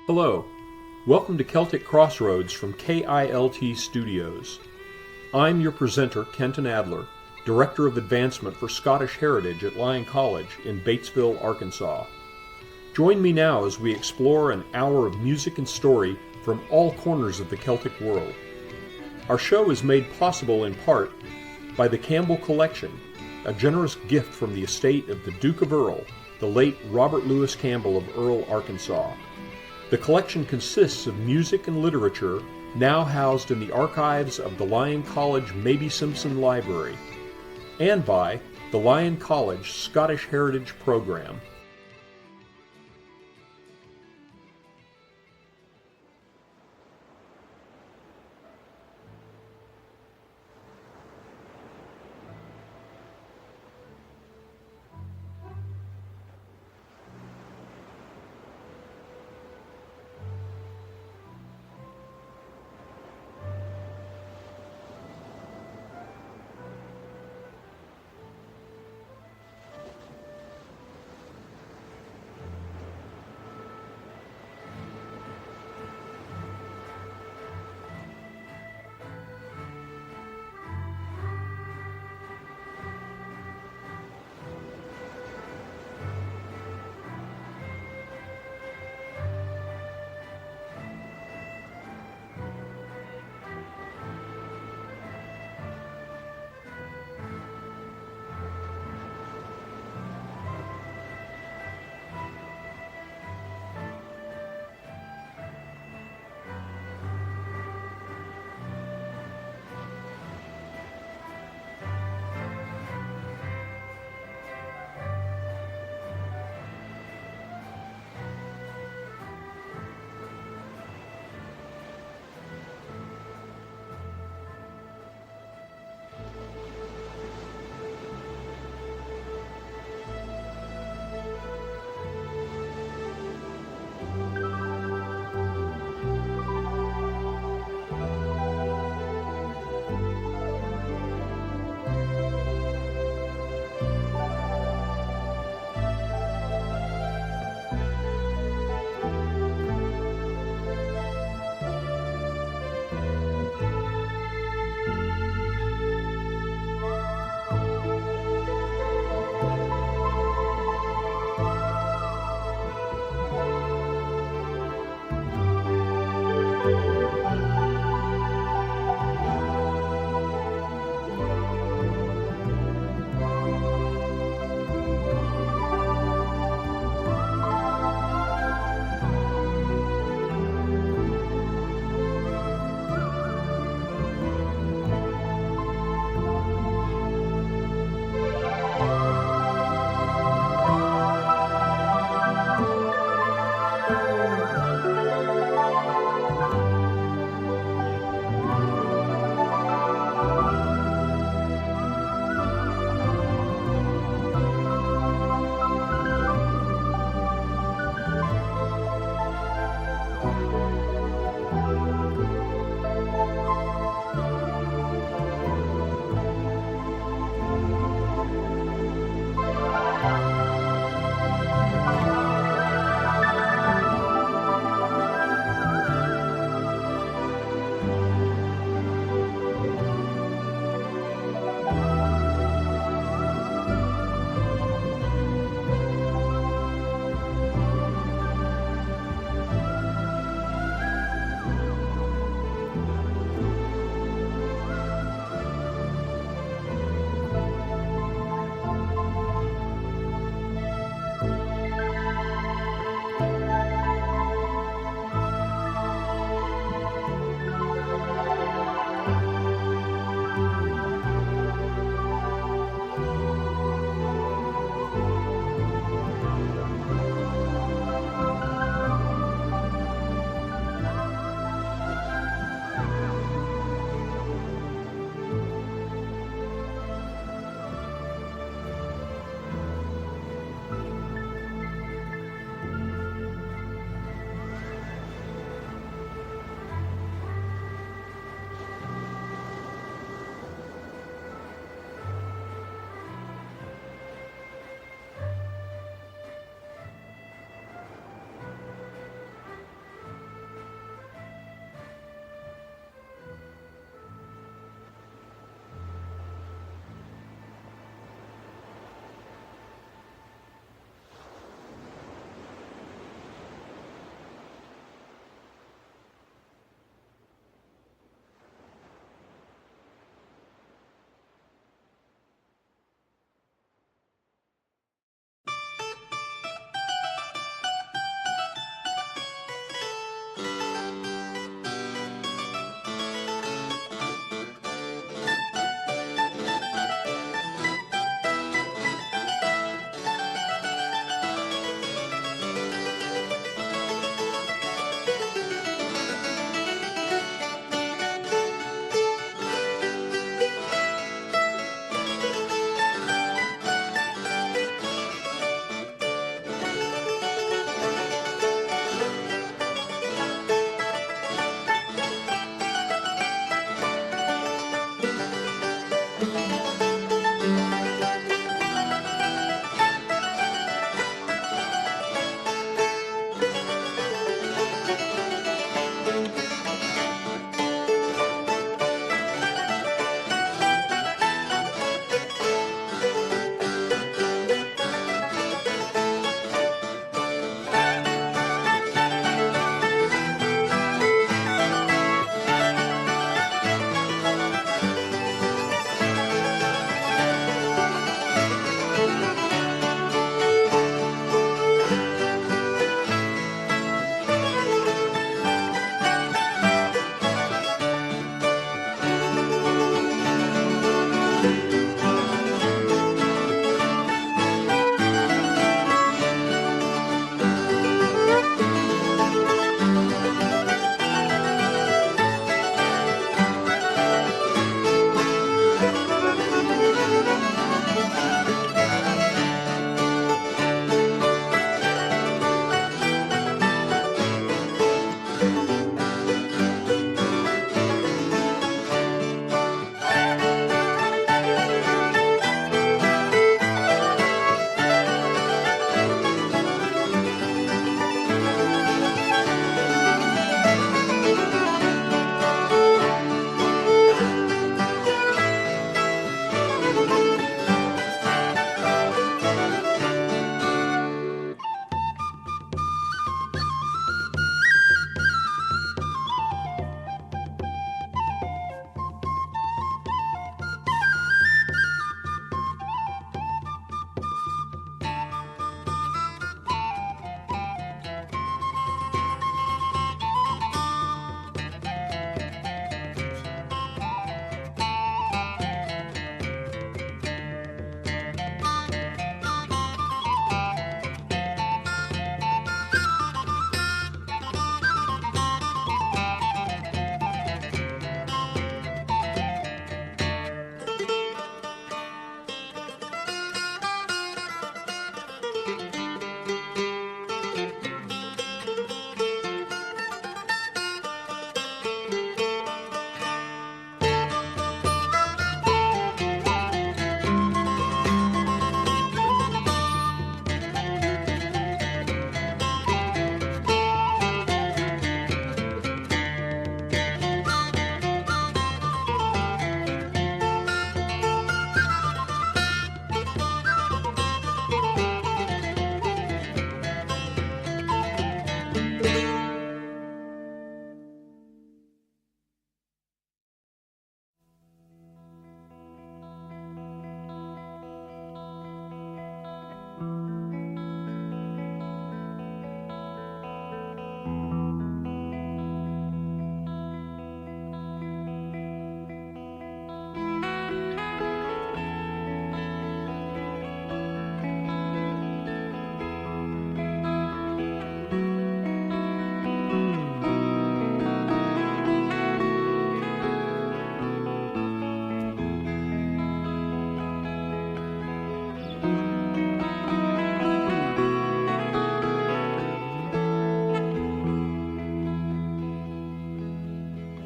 Hello, welcome to Celtic Crossroads from KILT Studios. I'm your presenter, Kenton Adler, Director of Advancement for Scottish Heritage at Lyon College in Batesville, Arkansas. Join me now as we explore an hour of music and story from all corners of the Celtic world. Our show is made possible in part by the Campbell Collection, a generous gift from the estate of the Duke of Earl, the late Robert Louis Campbell of Earl, Arkansas. The collection consists of music and literature now housed in the archives of the Lyon College Mabie Simpson Library, and by the Lyon College Scottish Heritage Program.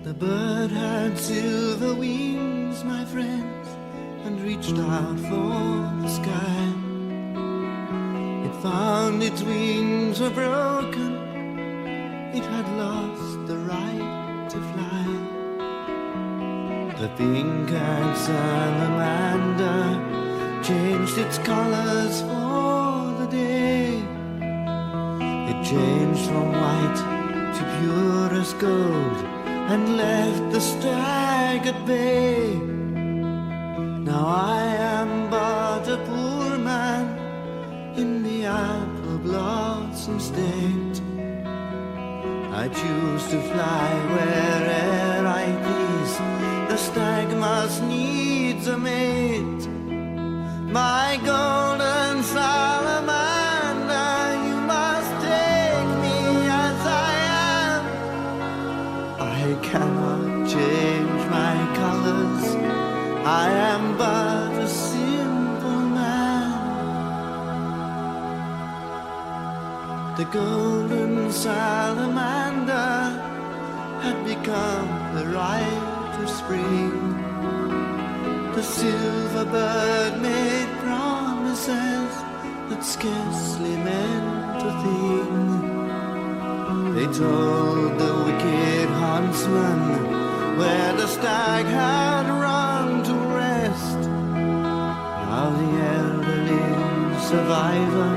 The bird had silver wings, my friends, and reached out for the sky. It found its wings were broken, it had lost the right to fly. The pink-eyed salamander changed its colors for the day. It changed from white to purest gold and left the stag at bay. Now I am but a poor man in the apple blossom state. I choose to fly where'er I please. The stag must needs a mate. My golden salamander, you must take me as I am. I cannot change my colors, I am but a simple man. The golden salamander had become the rite of spring. The silver bird made promises that scarcely meant a thing. They told the wicked huntsman where the stag had run to rest. Now the elderly survivor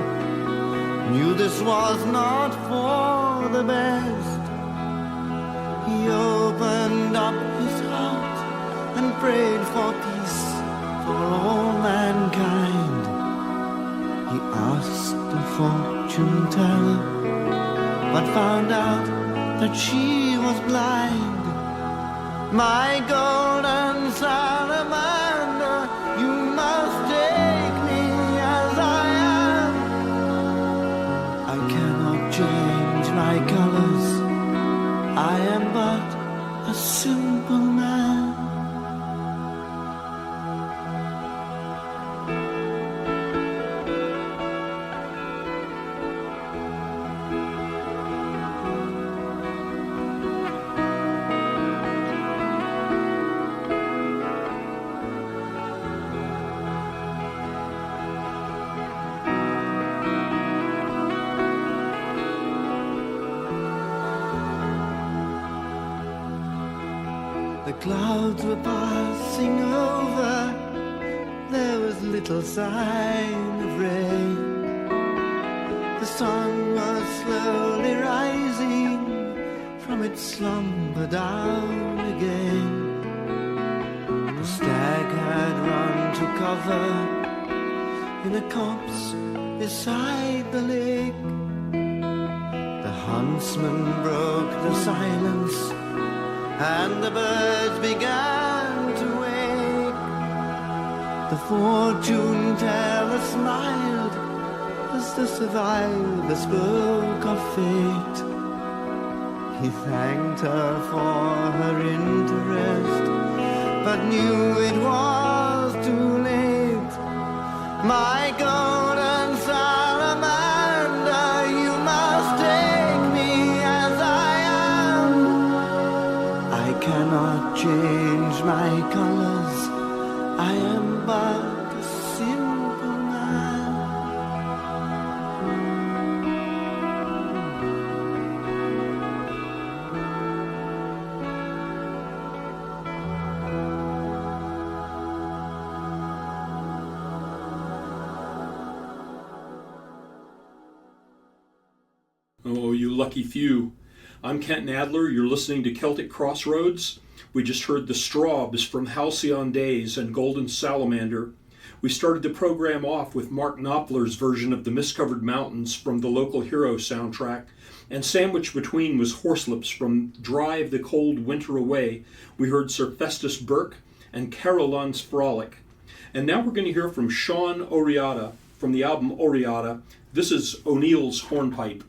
knew this was not for the best. He opened up his heart and prayed for peace for all mankind. He asked the fortune teller, but found out that she was blind. My golden salamander, you must take me as I am. I cannot change my colors, I am but a simple man. The clouds were passing over, there was little sign of rain. The sun was slowly rising from its slumber down again. The stag had run to cover in a copse beside the lake. The huntsman broke the silence and the birds began to wake. The fortune teller smiled as the survivor spoke of fate. He thanked her for her interest, but knew it was too late. My golden salamander, you must take me as I am. I cannot change my colors, I am but a simple man. Oh, you lucky few. I'm Kent Adler. You're listening to Celtic Crossroads. We just heard the Straubs from Halcyon Days and Golden Salamander. We started the program off with Mark Knopfler's version of the Mist-Covered Mountains from the Local Hero soundtrack, and sandwiched between was Horselips from Drive the Cold Winter Away. We heard Sir Festus Burke and Caroline's Frolic. And now we're going to hear from Sean Oriata from the album Oriata. This is O'Neill's Hornpipe.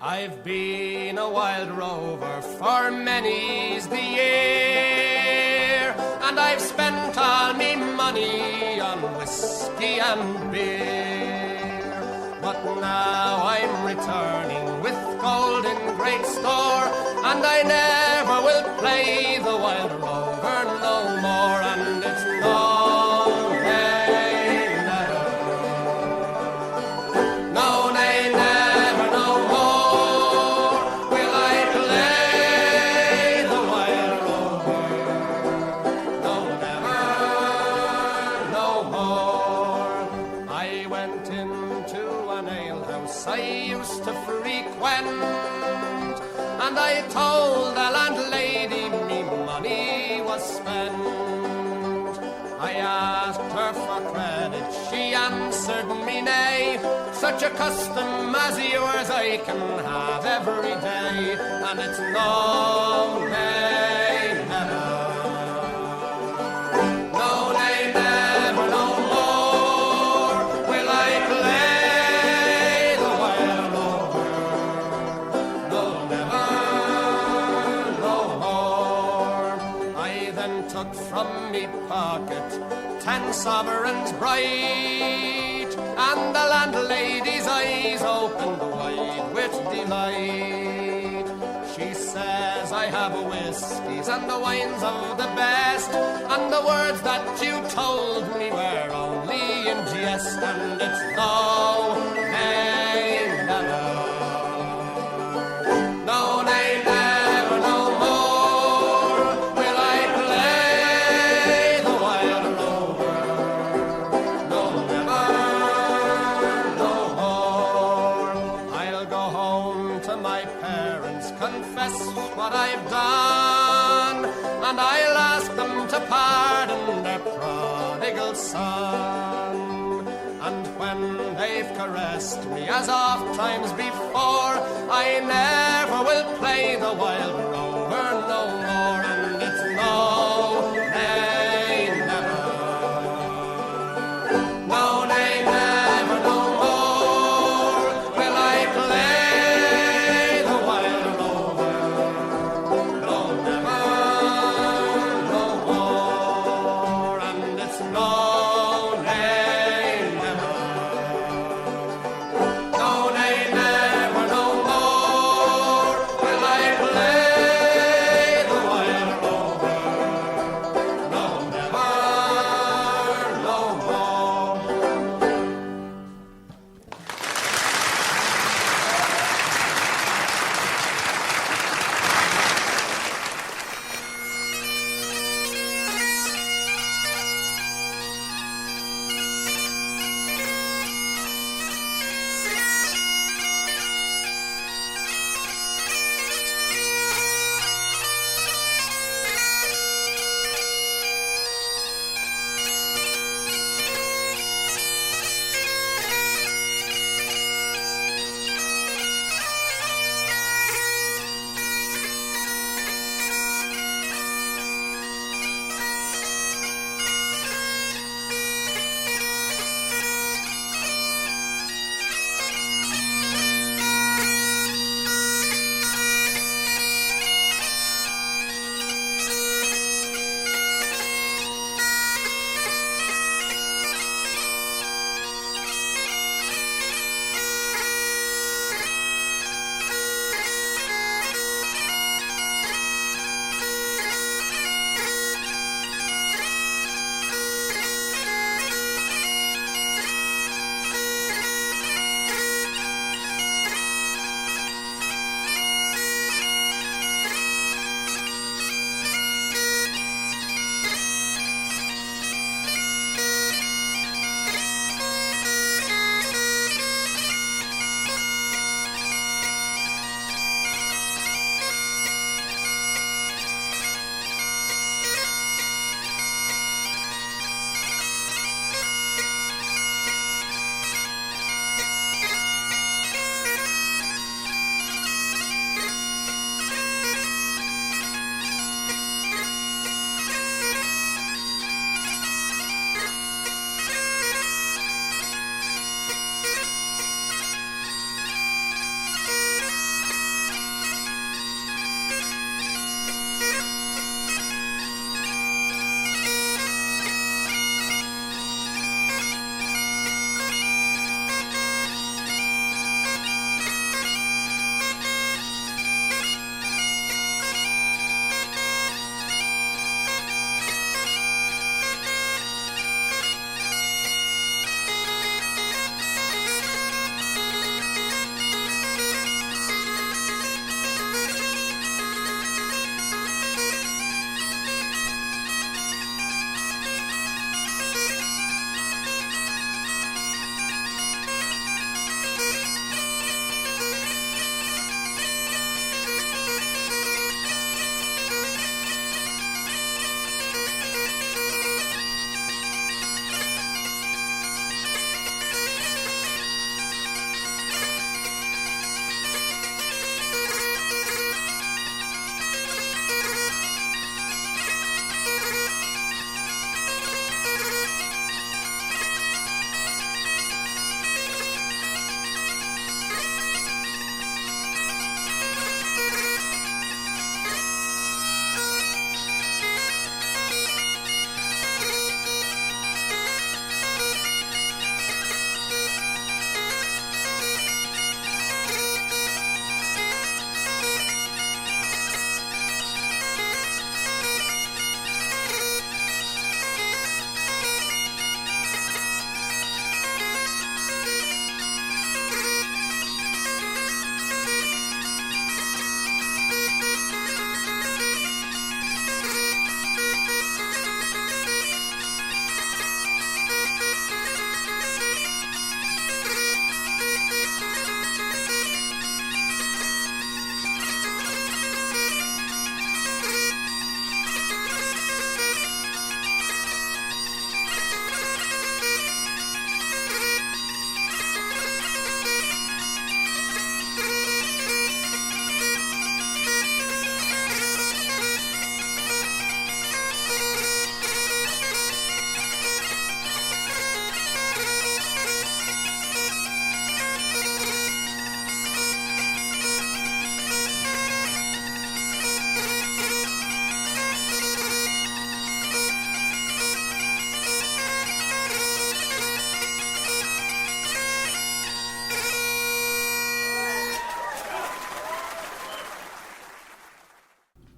I've been a wild rover for many's the year, and I've spent all me money on whiskey and beer. But now I'm returning with gold in great store, and I never will play the wild rover no more, and it's no nay, never. No nay, never, no more will I play the wild rover. No, never, no more. I went into an alehouse I used to frequent, and I told the landlady me money was spent. I asked her for credit, she answered me nay. Such a custom as yours I can have every day, and it's no nay, never. No nay, never, no more will I play the wild rover. No, never, no more. I then took from me pocket 10 sovereigns bright, and the landlady's eyes opened wide with delight. She says, I have whiskies and the wines of the best, and the words that you told me were only in jest, and it's no, nay, never. No, nay, never, no more will I play the wild rover. No, never, no more. I'll go home to my parents, confess what I've done, and I'll ask them to pardon their prodigal son. And when they've caressed me as oft times before, I never will play the wild rover no more, and it's no, nay, never. No, nay, never, no more will I play the wild rover. No, never, no more, and it's no, nay, never. No, nay, never, no more will I play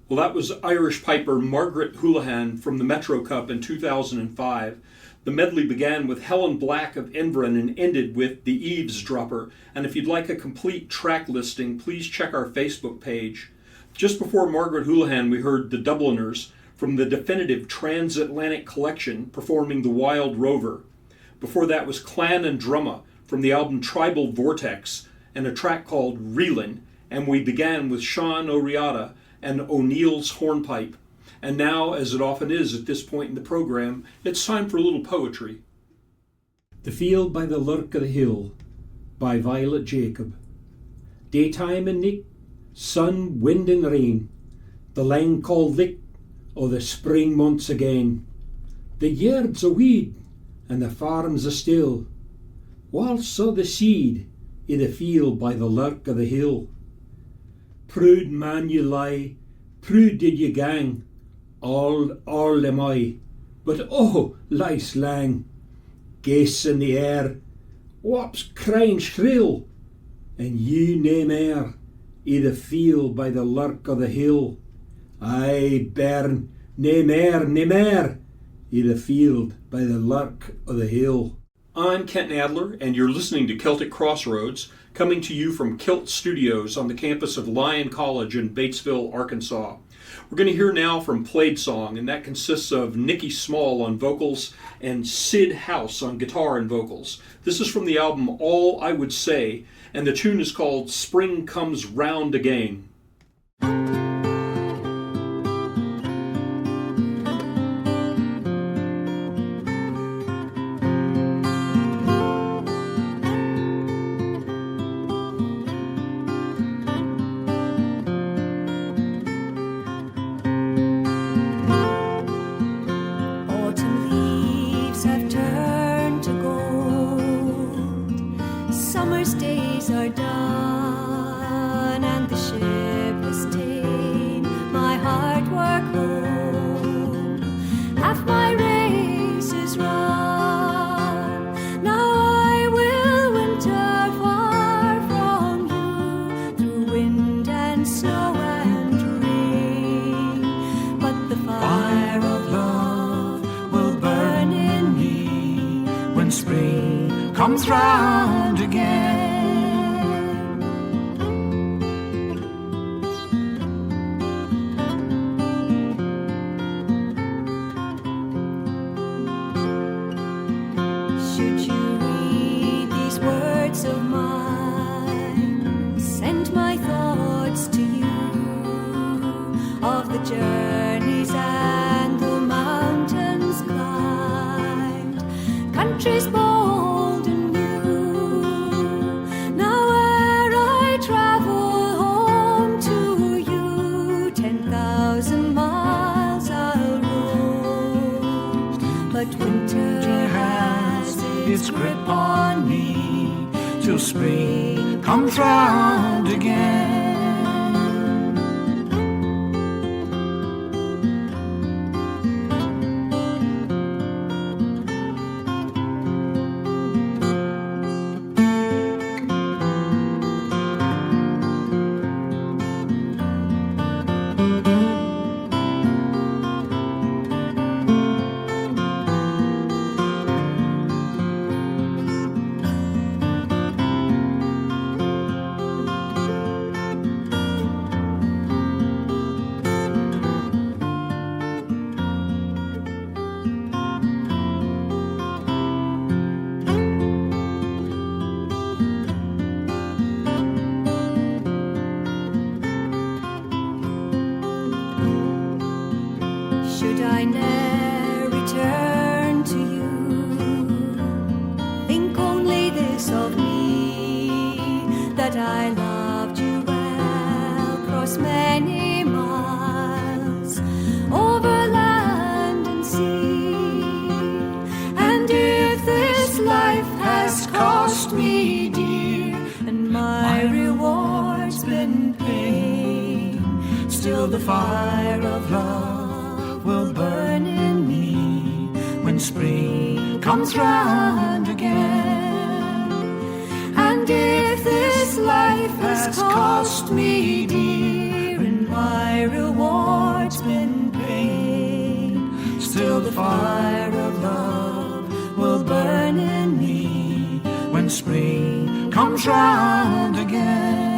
Well, that was Irish piper Margaret Houlihan from the Metro Cup in 2005. The medley began with Helen Black of Envern and ended with The Eavesdropper. And if you'd like a complete track listing, please check our Facebook page. Just before Margaret Houlihan, we heard The Dubliners from the definitive Transatlantic Collection performing The Wild Rover. Before that was Clan and Drumma from the album Tribal Vortex and a track called Reelin'. And we began with Sean O'Riordan and O'Neill's Hornpipe. And now, as it often is at this point in the program, it's time for a little poetry. The Field by the Lurk of the Hill by Violet Jacob. Daytime and nicht, sun, wind and rain, the lang called lick o' the spring months again. The yard's a weed and the farm's a still, whilst saw the seed i' the field by the lurk of the hill. Proud man you lie, proud did you gang, all am I, but oh, lice lang. Geese in the air, whaps crying shrill, and you nae mair i' the field by the lurk of the hill. Aye, bairn, nae mair i' the field by the lurk of the hill. I'm Kent Adler, and you're listening to Celtic Crossroads, coming to you from Kilt Studios on the campus of Lyon College in Batesville, Arkansas. We're going to hear now from Played Song, and that consists of Nikki Small on vocals and Sid House on guitar and vocals. This is from the album All I Would Say, and the tune is called Spring Comes Round Again. Comes round again. Should you read these words of mine, send my thoughts to you of the journeys and the mountains climbed, countries bold. Its grip on me till spring comes round again. Should I ne'er return to you, think only this of me, that I loved you well, cross many miles, over land and sea. And if this life has cost me dear, and my reward's been pain, still the fire of love will burn in me when spring comes round again. And if this life has cost me dear, and my reward till the fire of love will burn in me when spring comes round again.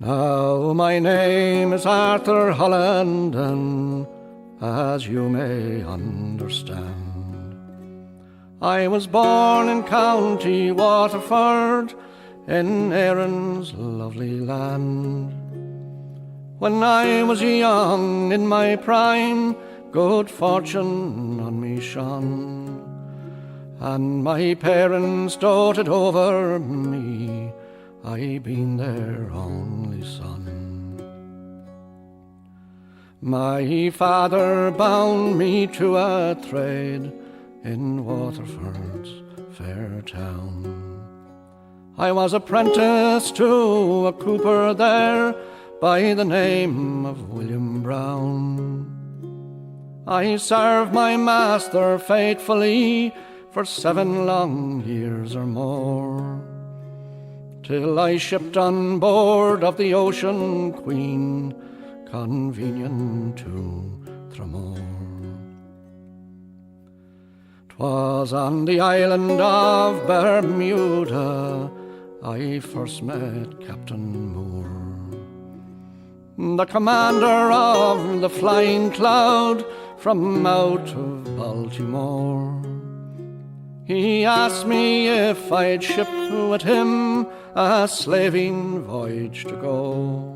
Now my name is Arthur Holland, and as you may understand, I was born in County Waterford, in Erin's lovely land. When I was young, in my prime, good fortune on me shone, and my parents doted over me, I been their only son. My father bound me to a trade in Waterford's fair town. I was apprentice to a cooper there by the name of William Brown. I served my master faithfully for 7 long years or more, till I shipped on board of the Ocean Queen, convenient to Tramore. 'Twas on the island of Bermuda I first met Captain Moore, the commander of the Flying Cloud from out of Baltimore. He asked me if I'd ship with him a slaving voyage to go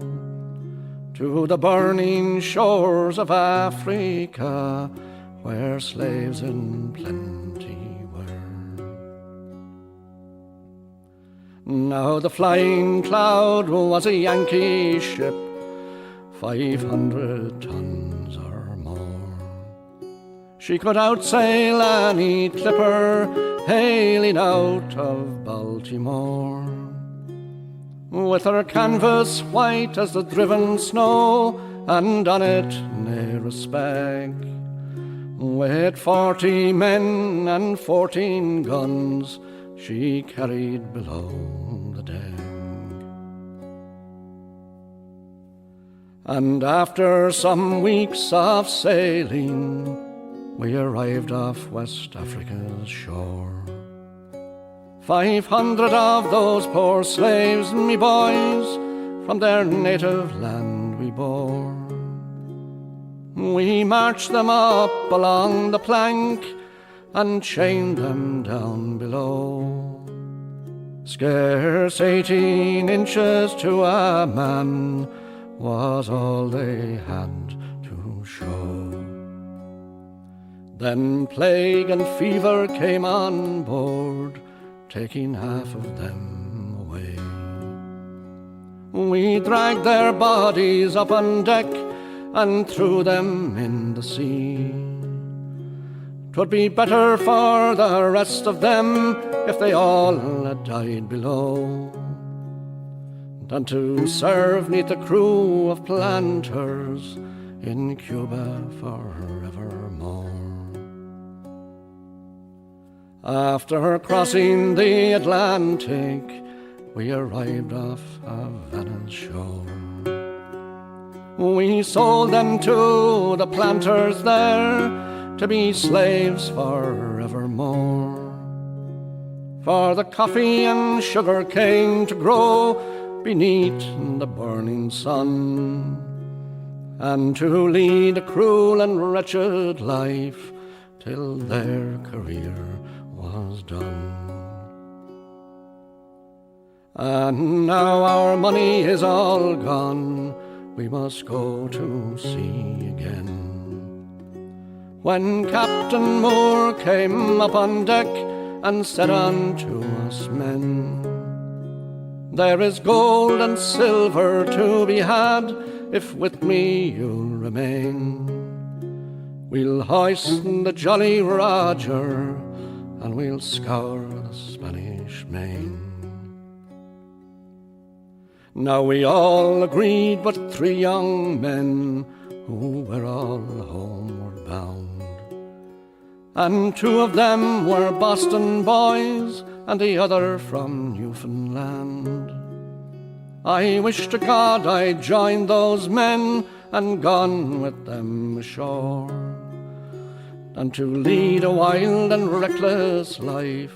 to the burning shores of Africa, where slaves in plenty were. Now the Flying Cloud was a Yankee ship, 500 tons or more. She could outsail any clipper hailing out of Baltimore, with her canvas white as the driven snow, and on it ne'er a speck, with 40 men and 14 guns she carried below the deck. And after some weeks of sailing, we arrived off West Africa's shore. 500 of those poor slaves, me boys, from their native land we bore. We marched them up along the plank and chained them down below. Scarce 18 inches to a man was all they had to show. Then plague and fever came on board, taking half of them away. We dragged their bodies up on deck and threw them in the sea. 'Twould be better for the rest of them if they all had died below, than to serve 'neath a crew of planters in Cuba forevermore. After crossing the Atlantic, we arrived off Havana's shore. We sold them to the planters there to be slaves forevermore, for the coffee and sugar cane to grow beneath the burning sun, and to lead a cruel and wretched life till their career was done. And now our money is all gone, we must go to sea again. When Captain Moore came up on deck and said unto us men, "There is gold and silver to be had if with me you'll remain. We'll hoist the Jolly Roger and we'll scour the Spanish Main." Now we all agreed but 3 young men who were all homeward bound. And 2 of them were Boston boys, and the other from Newfoundland. I wish to God I'd joined those men and gone with them ashore, than to lead a wild and reckless life,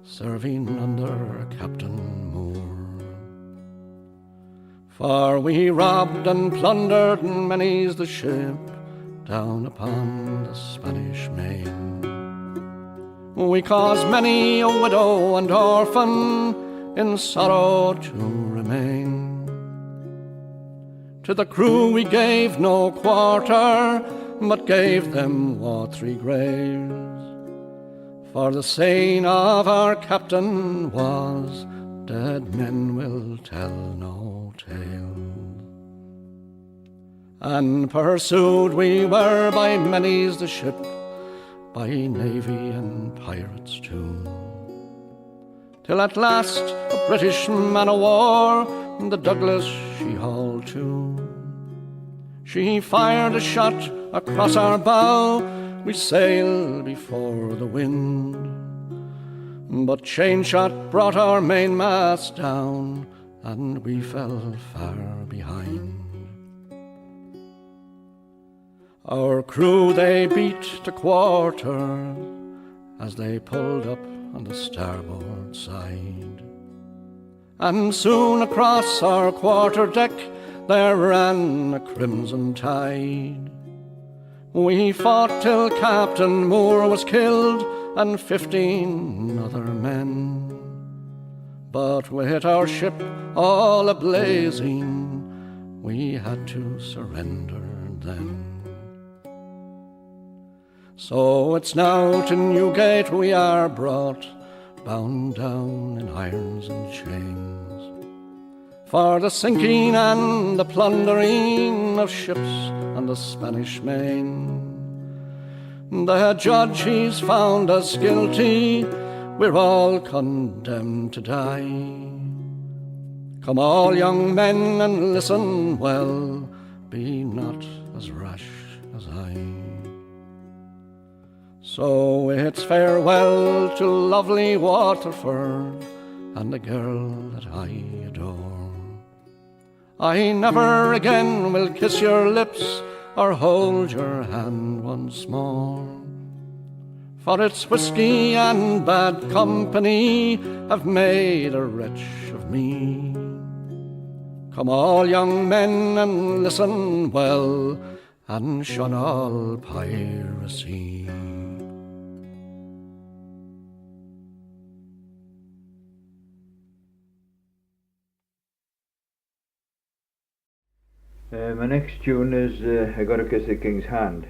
serving under Captain Moore. For we robbed and plundered many's the ship down upon the Spanish Main. We caused many a widow and orphan in sorrow to remain. To the crew we gave no quarter, but gave them watery graves. For the saying of our captain was, dead men will tell no tale. And pursued we were by many's the ship, by navy and pirates too, till at last a British man-o'-war the Douglas she hauled to. She fired a shot across our bow, we sailed before the wind, but chain shot brought our mainmast down, and we fell far behind. Our crew they beat to quarter as they pulled up on the starboard side, and soon across our quarter deck there ran a crimson tide. We fought till Captain Moore was killed and 15 other men, but with our ship all a-blazing we had to surrender then. So it's now to Newgate we are brought, bound down in irons and chains, for the sinking and the plundering of ships on the Spanish Main. The judge he's found us guilty, we're all condemned to die. Come all young men and listen well, be not as rash as I. So it's farewell to lovely Waterford and the girl that I adore. I never again will kiss your lips or hold your hand once more, for it's whiskey and bad company have made a wretch of me. Come all young men and listen well, and shun all piracy. My next tune is I Gotta Kiss the King's Hand.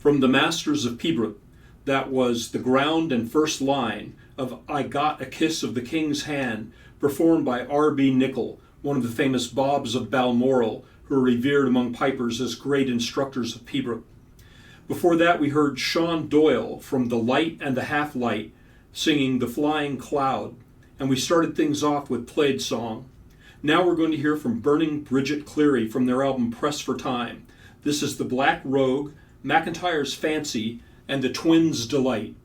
From the Masters of Pibroch, that was the ground and first line of I Got a Kiss of the King's Hand, performed by R.B. Nicol, one of the famous Bobs of Balmoral, who are revered among pipers as great instructors of Pibroch. Before that, we heard Sean Doyle from The Light and the Half-Light singing The Flying Cloud, and we started things off with Plaid Song. Now we're going to hear from Burning Bridget Cleary from their album Press for Time. This is The Black Rogue, McIntyre's Fancy, and The Twins' Delight.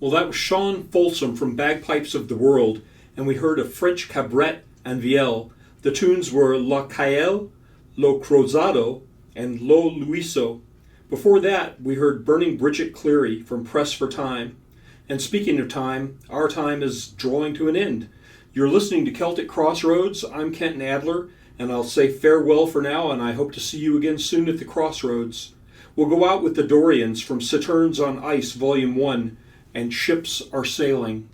Well, that was Sean Folsom from Bagpipes of the World, and we heard a French cabaret and vielle. The tunes were La Caelle, Lo Crozado, and Lo Luiso. Before that, we heard Burning Bridget Cleary from Press for Time. And speaking of time, our time is drawing to an end. You're listening to Celtic Crossroads. I'm Kenton Adler, and I'll say farewell for now, and I hope to see you again soon at the Crossroads. We'll go out with the Dorians from Saturns on Ice, Volume 1, and Ships Are Sailing.